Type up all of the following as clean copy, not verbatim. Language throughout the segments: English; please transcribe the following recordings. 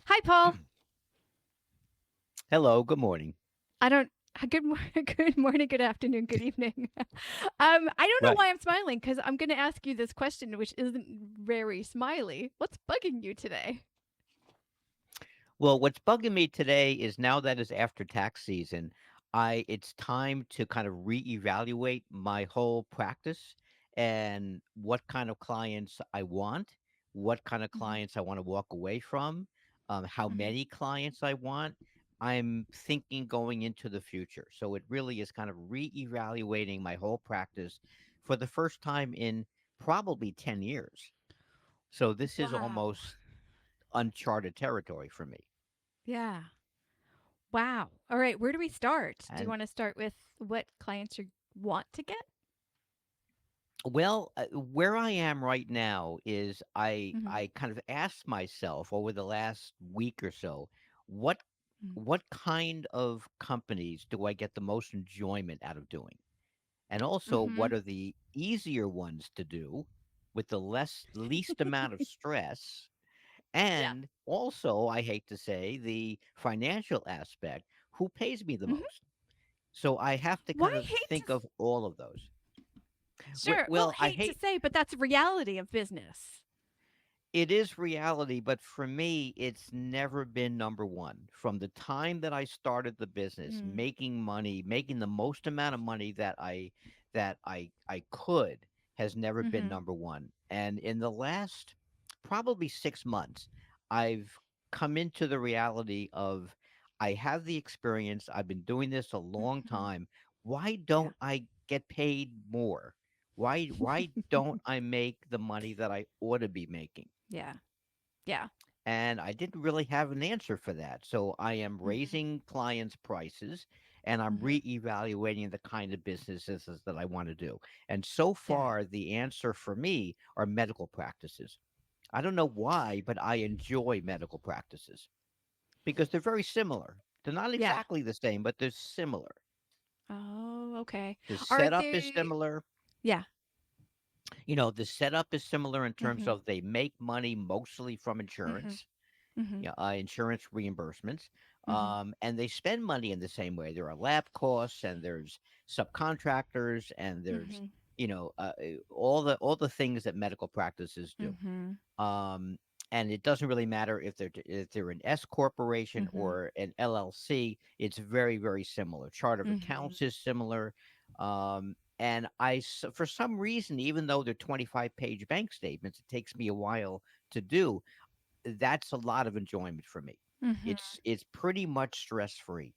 Hi, Paul. Hello, good morning. I don't. Good morning, good afternoon, good evening. I don't know Right. why I'm smiling because I'm going to ask you this question, which isn't very smiley. What's bugging you today? Well, what's bugging me today is now that it's after tax season, I it's time to kind of reevaluate my whole practice and what kind of clients I want, what kind of Hmm. clients I want to walk away from, how Hmm. many clients I want. I'm thinking going into the future. So it really is kind of reevaluating my whole practice for the first time in probably 10 years. So this is Wow. almost uncharted territory for me. Yeah. Wow. All right. Where do we start? Do you And want to start with what clients you want to get? well, where I am right now is Hmm. I kind of asked myself over the last week or so, what what kind of companies do I get the most enjoyment out of doing? And also, Hmm. what are the easier ones to do with the least amount of stress? Yeah. And also, I hate to say, the financial aspect, who pays me the Hmm. most? So I have to Why kind of hate to? think of all of those. Sure. Well, Well, I hate to hate say, but that's reality of business. it is reality, but for me, it's never been number one. From the time that I started the business, Mm. making money, making the most amount of money that I could has never been Hmm. number one. And in the last probably 6 months, I've come into the reality of I have the experience. I've been doing this a long Hmm. time. Why Yeah. don't I get paid more? Why don't I make the money that I ought to be making? Yeah. Yeah. And I didn't really have an answer for that. So I am Mhm. raising clients' prices and I'm Mhm. reevaluating the kind of businesses that I want to do. And so Yeah. far, the answer for me are medical practices. I don't know why, but I enjoy medical practices because they're very similar. They're not Yeah. exactly the same, but they're similar. Oh, okay. The Are setup is they? similar. Yeah. The setup is similar in terms Mhm. of they make money mostly from Mhm. insurance. Mhm. Yeah, insurance reimbursements, Mhm. and they spend money in the same way. There are lab costs, and there's subcontractors, and there's Mhm. all the things that medical practices do. Mhm. Um, and it doesn't really matter if they're an S corporation Mhm. or an LLC. It's very very similar. Chart of Mhm. accounts is similar. And for some reason, even though they're 25-page bank statements, it takes me a while to do. That's a lot of enjoyment for me. Mhm. It's pretty much stress-free.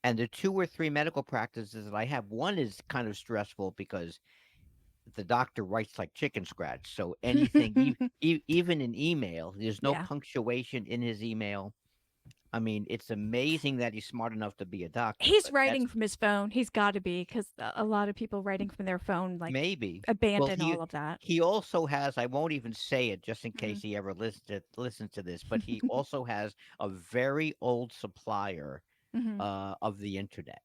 And the 2 or 3 medical practices that I have, one is kind of stressful because the doctor writes like chicken scratch, so anything even in email, there's no Yeah. punctuation in his email. I mean, it's amazing that he's smart enough to be a doctor, He's but that's writing from his phone. He's got to be because a lot of people writing from their phone like maybe. Well, abandon he all of that. he also has, I won't even say it just in case Mhm. he ever listens to this, but he also has a very old supplier Mhm. of the internet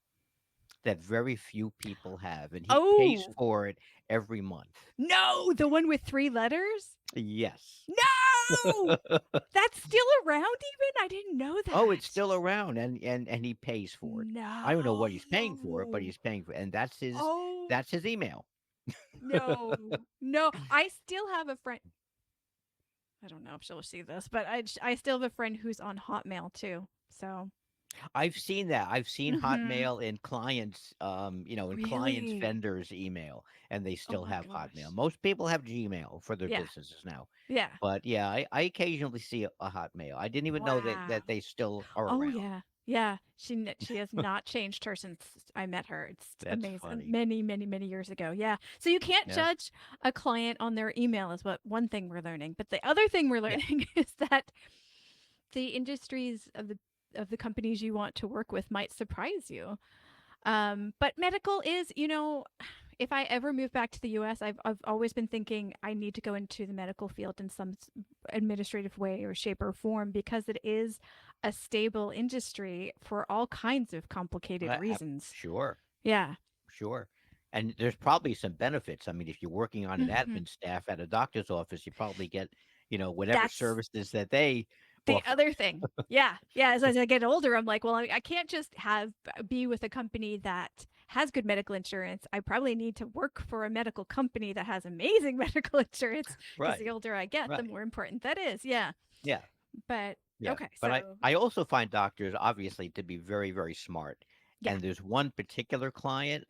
that very few people have, and he pays Oh for it every month. no! The one with three letters? Yes. No! That's still around. Even I didn't know Oh, it's that. still around, and he pays for it. I don't know what he's paying for it, but No. he's paying for it, and that's his Oh, that's his email. no. No, I still have a friend. I don't know if she'll see this, but I still have a friend who's on Hotmail too. So, I've seen that. I've seen mhm. Hotmail in clients, in clients' Really? vendors' email, and they Oh still my have Hotmail. gosh. Most people have Gmail for their Yeah. businesses now. Yeah. But yeah, I occasionally see a Hotmail. I didn't even know Wow. that they still are Oh around. yeah. Yeah. She has not changed her since I met her. It's That's amazing. funny. Many, many, many years ago. Yeah. So you can't Yeah. judge a client on their email is what one thing we're learning. But the other thing we're Yeah. learning is that the industries of the companies you want to work with might surprise you. But medical is, if I ever move back to the US, I've always been thinking I need to go into the medical field in some administrative way or shape or form because it is a stable industry for all kinds of complicated reasons. Sure. Yeah. Sure. And there's probably some benefits. I mean, if you're working on an Hmm. admin staff at a doctor's office, you probably get, whatever That's services that they the offer. other thing. Yeah. Yeah. As I get older, I'm like, well, I can't just have be with a company that has good medical insurance. I probably need to work for a medical company that has amazing medical insurance because the Right, older I get, the right. more important that is. Yeah. Yeah. But Yeah, okay. but I So, I also find doctors obviously to be very, very smart, yeah. and there's one particular client,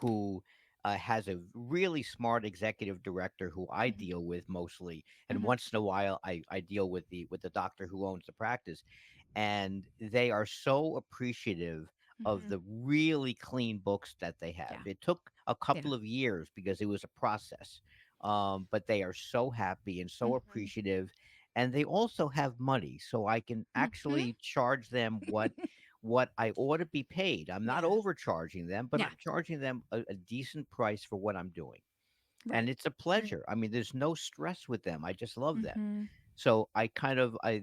who, has a really smart executive director who I Hmm. deal with mostly, and Hmm. once in a while I deal with the doctor who owns the practice, and they are so appreciative of Hmm. the really clean books that they have. Yeah. It took a Yeah. couple of years because it was a process, but they are so happy and so Hmm. appreciative, and they also have money, so I can Hmm. actually charge them what I ought to be paid. I'm not Yeah. overcharging them, but Yeah. I'm charging them a decent price for what I'm doing. And Right. it's a Right. pleasure. I mean, there's no stress with them. I just love them. Hmm. So I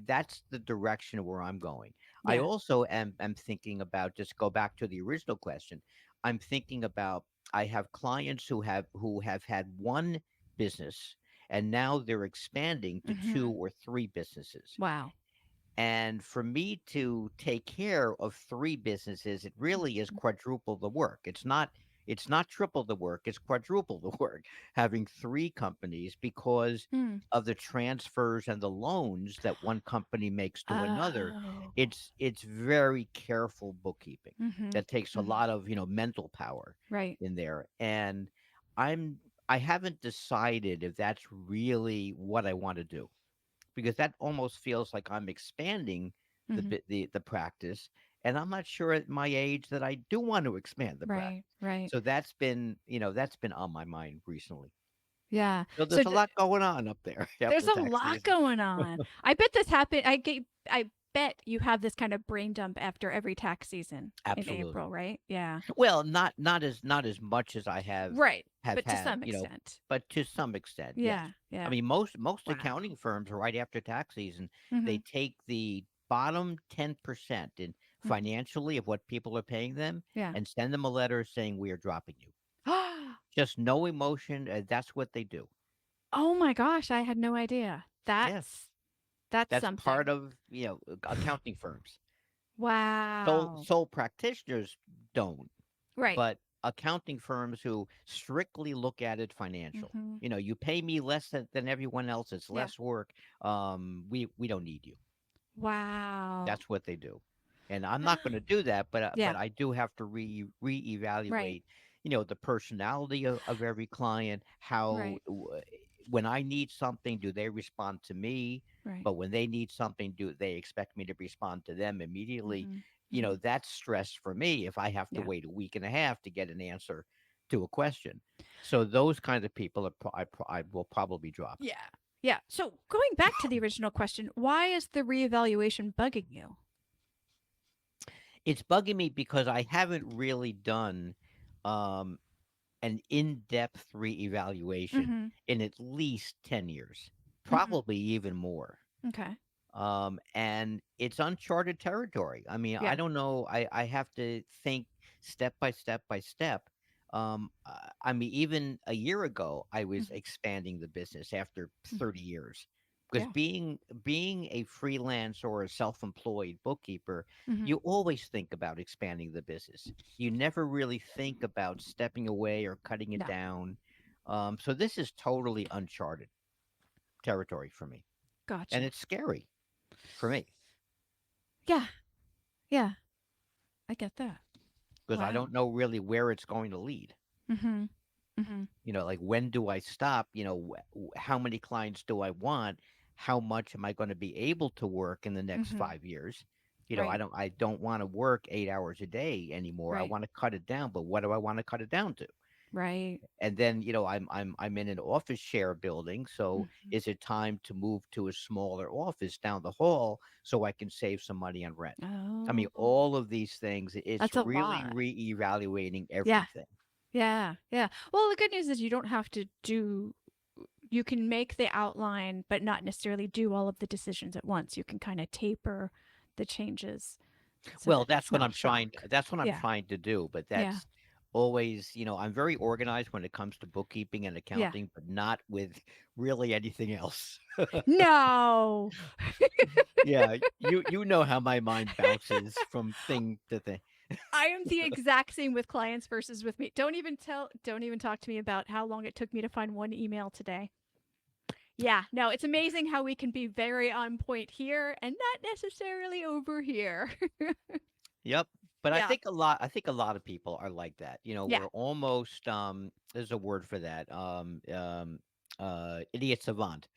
that's the direction where I'm going. I Yeah. also am thinking about, just go back to the original question. I'm thinking about, I have clients who have had one business, and now they're expanding to two Hmm. or three businesses. Wow. And for me to take care of three businesses, it really is Mhm. quadruple the work. It's not triple the work, it's quadruple the work, having three companies, because Mm. of the transfers and the loans that one company makes to another. Oh. It's very careful bookkeeping Hmm. that takes a Hmm. lot of, mental power Right. in there. And I'm I haven't decided if that's really what I want to do, because that almost feels like I'm expanding Hmm. the practice, and I'm not sure at my age that I do want to expand the Right. practice. Right. So that's been on my mind recently. Yeah. So So there's a lot going on up there there's after a tax lot season. going on. I bet this happened. I bet you have this kind of brain dump after every tax season in Absolutely. April, right? Yeah. Well, not as much as I Right. have But to had, some extent. but to some extent, yes. Yeah. I Yeah. mean, most Wow. accounting firms right after tax season, they Hmm. take the bottom 10% in Hmm. financially of what people are paying them, Yeah. and send them a letter saying we are dropping you. Just no emotion. That's what they do. Oh my gosh, I had no idea. Yeah, That's that's part something. of, accounting firms. Sole Wow. sole practitioners don't, Right. but accounting firms who strictly look at it financial. Hmm. You pay me less than everyone else. It's Yeah. less work. We don't need you. Wow. That's what they do. And I'm not going to do that, but Yeah. I do have to Right. reevaluate, the personality of every client. Right. When I need something, do they respond to me? Right. But when they need something, do they expect me to respond to them immediately? Hmm. Hmm. That's stress for me if I have to Yeah. wait a week and a half to get an answer to a question. So those kinds of people I will probably drop. Yeah. Yeah. So going back to the original question, why is the reevaluation bugging you? It's bugging me because I haven't really done, um, an in-depth reevaluation Hmm. in at least 10 years, Hmm. probably even more. Okay. And it's uncharted territory. I mean, I Yeah. don't know. I have to think step by step by step. I mean, even a year ago, I was Hmm. expanding the business after Hmm. 30 years, because Yeah. being a freelance or a self-employed bookkeeper, Hmm. you always think about expanding the business. You never really think about stepping away or cutting it No. down. So this is totally uncharted territory for me, and Gotcha. it's scary for me, Yeah. Yeah. I get that. because I Wow. don't know really where it's going to lead. Hmm. Hmm. Like, when do I stop? How many clients do I want? How much am I going to be able to work in the next Hmm. 5 years? I Right. don't want to work 8 hours a day anymore. I Right. want to cut it down, but what do I want to cut it down to? Right. And then, I'm in an office share building, so Hmm. is it time to move to a smaller office down the hall so I can save some money on rent? I mean, Oh, all of these things, it's that's a really lot. reevaluating Yeah. everything. Yeah. Yeah. Well, the good news is you don't have to do, you can make the outline, but not necessarily do all of the decisions at once. You can kind of taper the changes so Well, that it's not a shock. that's what I'm Yeah. trying to do, but Yeah. always, I'm very organized when it comes to bookkeeping and Yeah. accounting, but not with really anything else. No. Yeah, you know how my mind bounces from thing to thing. I am the exact same with clients versus with me. Don't even talk to me about how long it took me to find one email today. Yeah, no, it's amazing how we can be very on point here and not necessarily over here. Yep. But Yeah. I think a lot of people are like that. Yeah. We're almost there's a word for that. Idiot savant.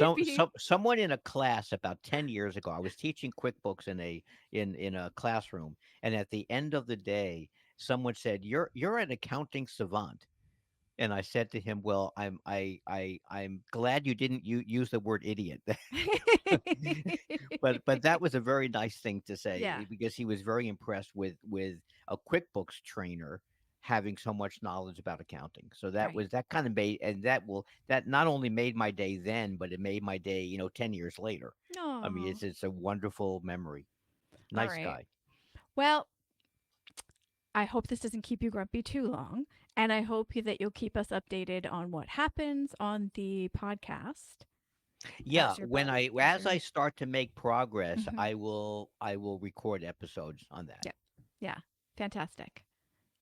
Maybe. Someone in a class about 10 years ago, I was teaching QuickBooks in a classroom, and at the end of the day, someone said, "You're an accounting savant." And I said to him, "Well, I'm glad you didn't use the word idiot." But that was a very nice thing to Yeah, say, because he was very impressed with a QuickBooks trainer having so much knowledge about accounting. So right. that kind of made, and that not only made my day then, but it made my day, 10 years later. I mean, Oh, it's a wonderful memory. all Nice right. guy. Well, I hope this doesn't keep you grumpy too long. And I hope that you'll keep us updated on what happens on the podcast Yeah, as as your I start to make progress, mhm. I will record episodes on that. Yep. Yeah. Fantastic.